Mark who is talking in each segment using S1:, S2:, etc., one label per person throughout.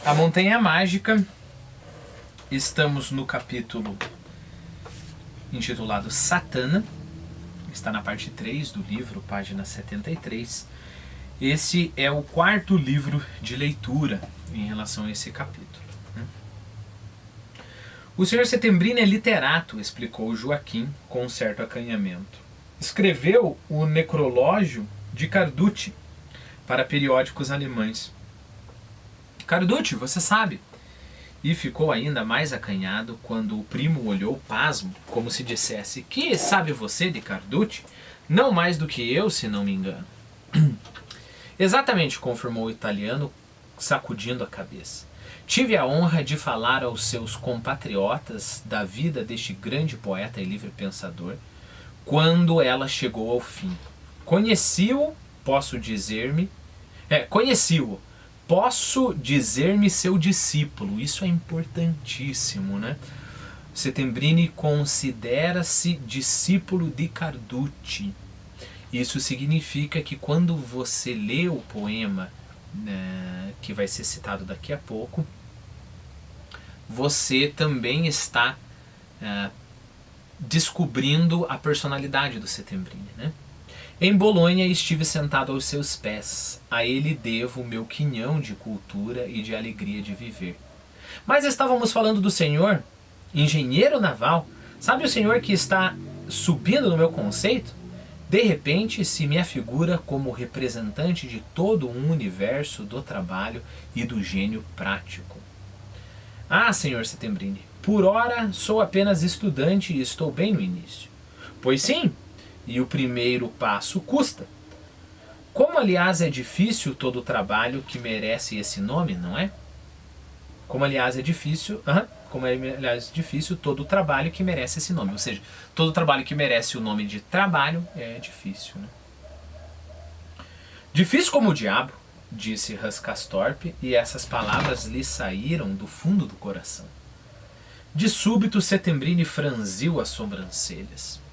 S1: A Montanha Mágica, estamos no capítulo intitulado Satana, está na parte 3 do livro, página 73. Esse é o quarto livro de leitura em relação a esse capítulo. O Sr. Settembrini é literato, explicou Joaquim com um certo acanhamento. Escreveu o Necrológio de Carducci para periódicos alemães. Carducci, você sabe. E ficou ainda mais acanhado quando o primo olhou pasmo, como se dissesse: que sabe você de Carducci? Não mais do que eu, se não me engano. Exatamente, confirmou o italiano, sacudindo a cabeça. Tive a honra de falar aos seus compatriotas da vida deste grande poeta e livre pensador, quando ela chegou ao fim. Conheci-o, posso dizer-me seu discípulo. Isso é importantíssimo, né? Settembrini considera-se discípulo de Carducci. Isso significa que quando você lê o poema, que vai ser citado daqui a pouco, você também está descobrindo a personalidade do Settembrini, né? Em Bolonha estive sentado aos seus pés. A ele devo o meu quinhão de cultura e de alegria de viver. Mas estávamos falando do senhor, engenheiro naval. Sabe o senhor que está subindo no meu conceito? De repente se me afigura como representante de todo um universo do trabalho e do gênio prático. Ah, senhor Settembrini, por ora sou apenas estudante e estou bem no início. Pois sim, e o primeiro passo custa. Como, aliás, é difícil todo o trabalho que merece esse nome, não é? Como, aliás, é difícil todo o trabalho que merece esse nome. Ou seja, todo trabalho que merece o nome de trabalho é difícil, né? Difícil como o diabo, disse Rascastorp, e essas palavras lhe saíram do fundo do coração. De súbito, Settembrini franziu as sobrancelhas.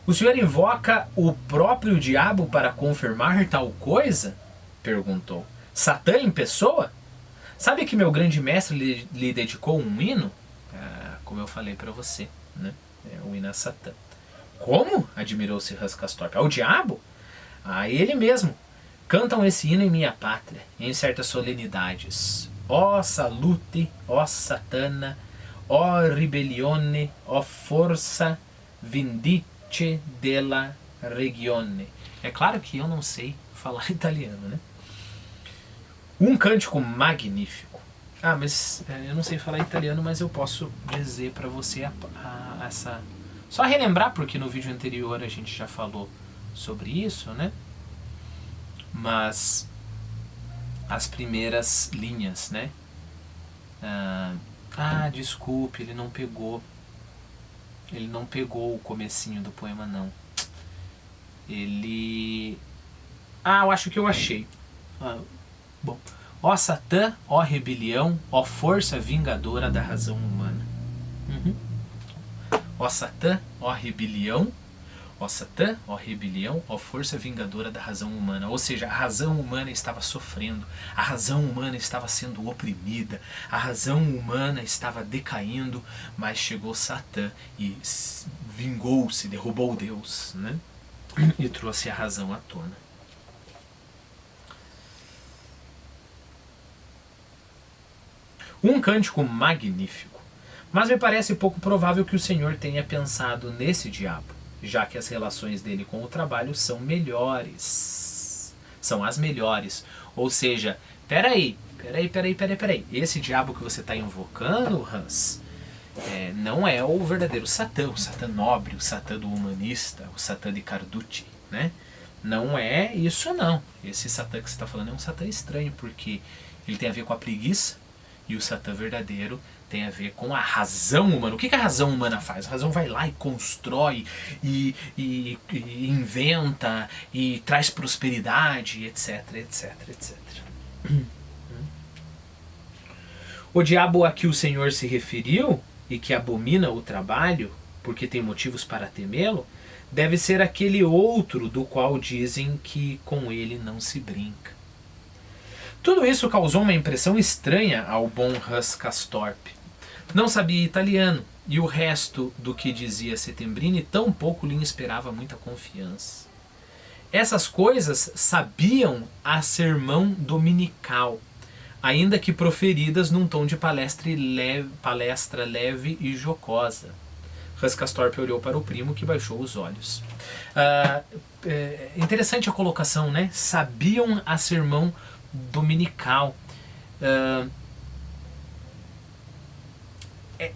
S1: O senhor invoca o próprio diabo para confirmar tal coisa? Perguntou. Satã em pessoa? Sabe que meu grande mestre lhe dedicou um hino? Como eu falei para você, né? É o hino a Satã. Como? Admirou-se Rascastorp. Ao diabo? A ele mesmo. Cantam esse hino em minha pátria, em certas solenidades. Ó salute, ó satana, ó ribellione, ó força vindice della regione. É claro que eu não sei falar italiano, né? Um cântico magnífico. Mas eu não sei falar italiano, mas eu posso dizer para você essa... Só relembrar, porque no vídeo anterior a gente já falou sobre isso, né? Mas as primeiras linhas, né? Desculpe, ele não pegou o comecinho do poema, não. Eu acho que eu achei. Bom. Ó Satã, ó rebelião, ó força vingadora da razão humana. Ó Satã, ó rebelião, ó Satã, ó rebelião, ó força vingadora da razão humana. Ou seja, a razão humana estava sofrendo, a razão humana estava sendo oprimida, a razão humana estava decaindo, mas chegou Satã e vingou-se, derrubou Deus, né? E trouxe a razão à tona. Um cântico magnífico, mas me parece pouco provável que o Senhor tenha pensado nesse diabo, já que as relações dele com o trabalho são as melhores. Ou seja, peraí, esse diabo que você está invocando, Hans, não é o verdadeiro Satã, o Satã nobre, o Satã do humanista, o Satã de Carducci, né? Não é isso não. Esse Satã que você está falando é um Satã estranho, porque ele tem a ver com a preguiça, e o Satã verdadeiro tem a ver com a razão humana. O que a razão humana faz? A razão vai lá e constrói, e inventa, e traz prosperidade, etc, etc, etc. O diabo a que o Senhor se referiu, e que abomina o trabalho, porque tem motivos para temê-lo, deve ser aquele outro do qual dizem que com ele não se brinca. Tudo isso causou uma impressão estranha ao bom Hus Castorp. Não sabia italiano, e o resto do que dizia Settembrini tampouco lhe inspirava muita confiança. Essas coisas sabiam a sermão dominical, ainda que proferidas num tom de palestra leve e jocosa. Hus Castorp olhou para o primo, que baixou os olhos. Interessante a colocação, né? Sabiam a sermão dominical.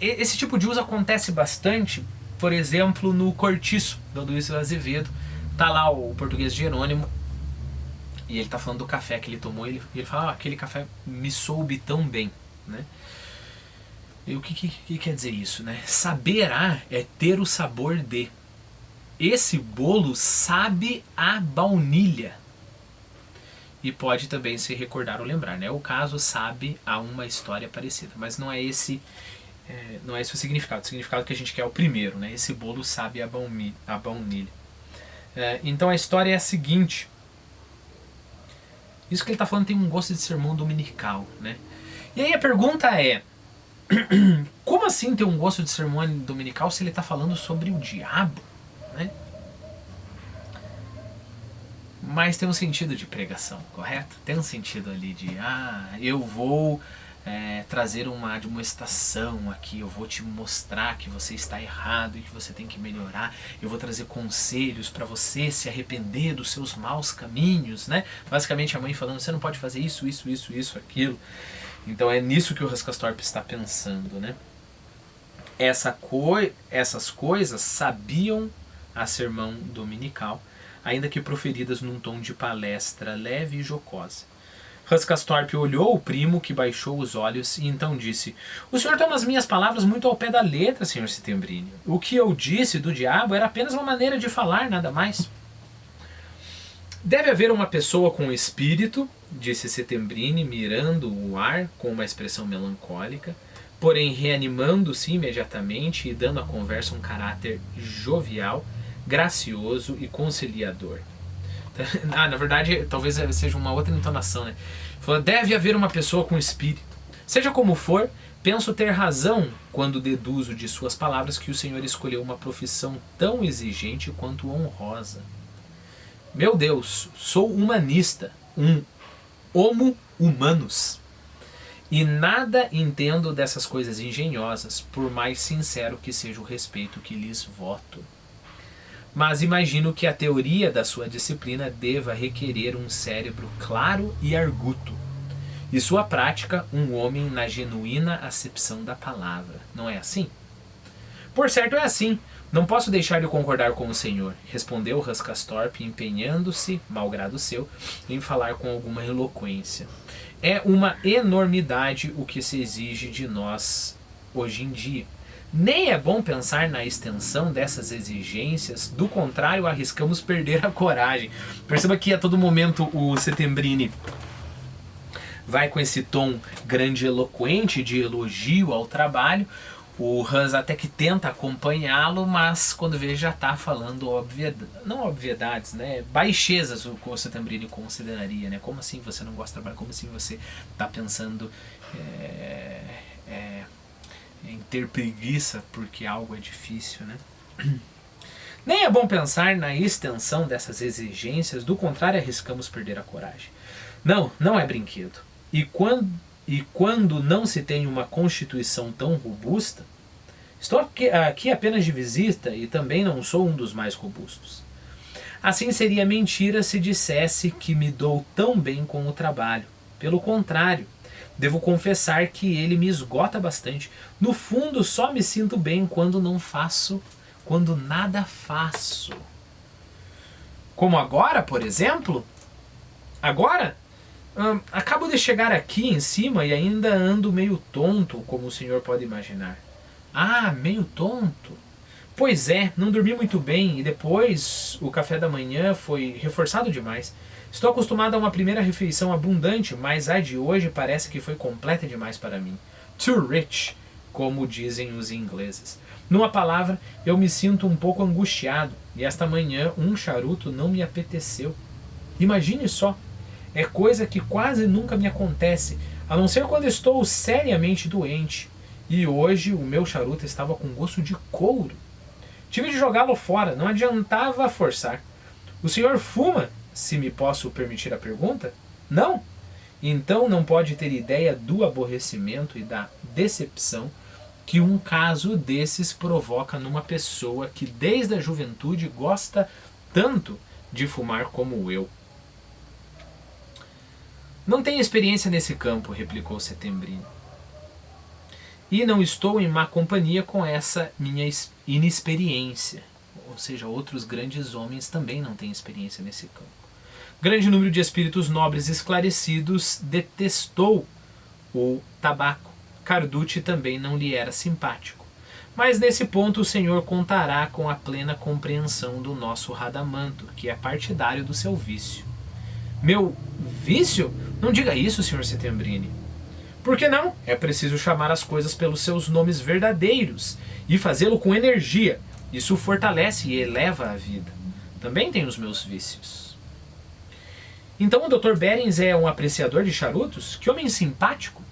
S1: Esse tipo de uso acontece bastante, por exemplo, no Cortiço, do Luiz Azevedo. Tá lá o português Jerônimo, e ele tá falando do café que ele tomou, e ele fala, aquele café me soube tão bem, né? E o que quer dizer isso, né? Saberá é ter o sabor de. Esse bolo sabe a baunilha. E pode também se recordar ou lembrar, né? O caso sabe a uma história parecida, mas não é esse o significado. O significado que a gente quer é o primeiro, né? Esse bolo sabe a baunilha. Então a história é a seguinte. Isso que ele está falando tem um gosto de sermão dominical, né? E aí a pergunta é, como assim ter um gosto de sermão dominical se ele está falando sobre o diabo, né? Mas tem um sentido de pregação, correto? Tem um sentido ali de, eu vou trazer uma admoestação aqui, eu vou te mostrar que você está errado e que você tem que melhorar, eu vou trazer conselhos para você se arrepender dos seus maus caminhos, né? Basicamente a mãe falando, você não pode fazer isso, aquilo. Então é nisso que o Hus Castorp está pensando, né? Essas coisas sabiam a sermão dominical, ainda que proferidas num tom de palestra leve e jocosa. Hus Castorp olhou o primo, que baixou os olhos, e então disse, o senhor toma as minhas palavras muito ao pé da letra, Sr. Settembrini. O que eu disse do diabo era apenas uma maneira de falar, nada mais. Deve haver uma pessoa com espírito, disse Settembrini, mirando o ar com uma expressão melancólica, porém reanimando-se imediatamente e dando à conversa um caráter jovial, gracioso e conciliador. Na verdade, talvez seja uma outra entonação, né? Falou, deve haver uma pessoa com espírito. Seja como for, penso ter razão quando deduzo de suas palavras que o Senhor escolheu uma profissão tão exigente quanto honrosa. Meu Deus, sou humanista, um homo humanus. E nada entendo dessas coisas engenhosas, por mais sincero que seja o respeito que lhes voto. Mas imagino que a teoria da sua disciplina deva requerer um cérebro claro e arguto, e sua prática um homem na genuína acepção da palavra. Não é assim? Por certo é assim. Não posso deixar de concordar com o senhor, respondeu Hus Castorp, empenhando-se, malgrado seu, em falar com alguma eloquência. É uma enormidade o que se exige de nós hoje em dia. Nem é bom pensar na extensão dessas exigências, do contrário, arriscamos perder a coragem. Perceba que a todo momento o Settembrini vai com esse tom grandiloquente de elogio ao trabalho. O Hus até que tenta acompanhá-lo, mas quando vê já está falando não obviedades, né? Baixezas o que o Settembrini consideraria, né? Como assim você não gosta de trabalhar? Como assim você está pensando em ter preguiça porque algo é difícil, né? Nem é bom pensar na extensão dessas exigências, do contrário arriscamos perder a coragem. Não é brinquedo. E quando não se tem uma constituição tão robusta, estou aqui apenas de visita e também não sou um dos mais robustos. Assim seria mentira se dissesse que me dou tão bem com o trabalho. Pelo contrário, devo confessar que ele me esgota bastante. No fundo, só me sinto bem quando nada faço. Como agora, por exemplo? Agora? Acabo de chegar aqui em cima e ainda ando meio tonto, como o senhor pode imaginar. Meio tonto? Pois é, não dormi muito bem e depois o café da manhã foi reforçado demais. Estou acostumado a uma primeira refeição abundante, mas a de hoje parece que foi completa demais para mim. Too rich, como dizem os ingleses. Numa palavra, eu me sinto um pouco angustiado e esta manhã um charuto não me apeteceu. Imagine só, É coisa que quase nunca me acontece, a não ser quando estou seriamente doente. E hoje o meu charuto estava com gosto de couro. Tive de jogá-lo fora, não adiantava forçar. O senhor fuma, se me posso permitir a pergunta? Não? Então não pode ter ideia do aborrecimento e da decepção que um caso desses provoca numa pessoa que desde a juventude gosta tanto de fumar como eu. Não tenho experiência nesse campo, replicou Setembrino. E não estou em má companhia com essa minha inexperiência. Ou seja, outros grandes homens também não têm experiência nesse campo. Grande número de espíritos nobres esclarecidos detestou o tabaco. Carducci também não lhe era simpático. Mas nesse ponto o senhor contará com a plena compreensão do nosso Radamanto, que é partidário do seu vício. Meu vício? Não diga isso, Sr. Settembrini. Por que não? É preciso chamar as coisas pelos seus nomes verdadeiros e fazê-lo com energia. Isso fortalece e eleva a vida. Também tenho os meus vícios. Então o Dr. Berens é um apreciador de charutos? Que homem simpático!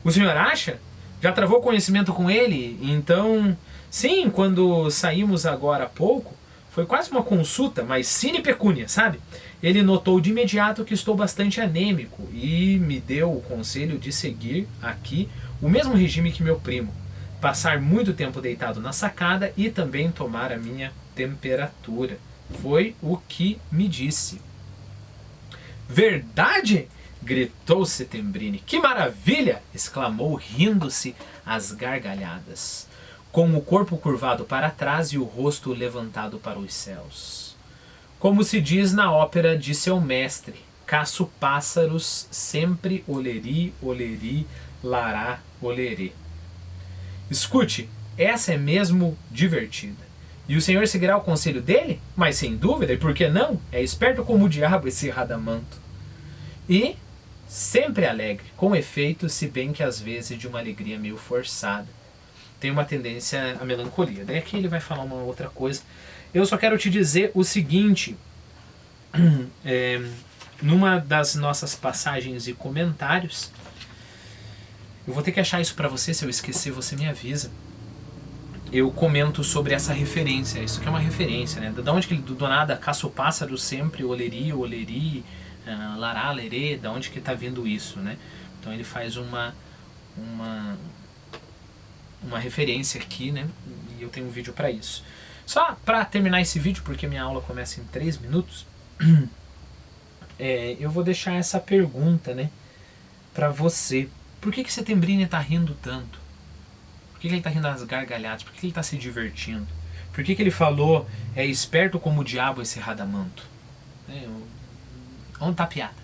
S1: O senhor acha? Já travou conhecimento com ele? Então, sim, quando saímos agora há pouco, foi quase uma consulta, mas sine pecúnia, sabe? Ele notou de imediato que estou bastante anêmico e me deu o conselho de seguir aqui o mesmo regime que meu primo. Passar muito tempo deitado na sacada e também tomar a minha temperatura. Foi o que me disse. Verdade? Gritou Settembrini. Que maravilha! Exclamou, rindo-se às gargalhadas, com o corpo curvado para trás e o rosto levantado para os céus. Como se diz na ópera de seu mestre, caço pássaros, sempre oleri, oleri, lará, olerê. Escute, essa é mesmo divertida. E o senhor seguirá o conselho dele? Mas sem dúvida, e por que não? É esperto como o diabo esse Radamanto. E sempre alegre, com efeito, se bem que às vezes de uma alegria meio forçada. Tem uma tendência à melancolia. Daí aqui ele vai falar uma outra coisa. Eu só quero te dizer o seguinte, numa das nossas passagens e comentários, eu vou ter que achar isso pra você, se eu esquecer você me avisa. Eu comento sobre essa referência, isso que é uma referência, né? Da onde que ele, do nada, caça o pássaro sempre, oleri, oleri, lará, lerê, da onde que tá vindo isso, né? Então ele faz uma referência aqui, né? E eu tenho um vídeo para isso. Só para terminar esse vídeo, porque minha aula começa em 3 minutos, eu vou deixar essa pergunta, né, para você. Por que Settembrini tá rindo tanto? Por que ele tá rindo às gargalhadas? Por que ele tá se divertindo? Por que ele falou, é esperto como o diabo esse Radamanto? Onde tá a piada?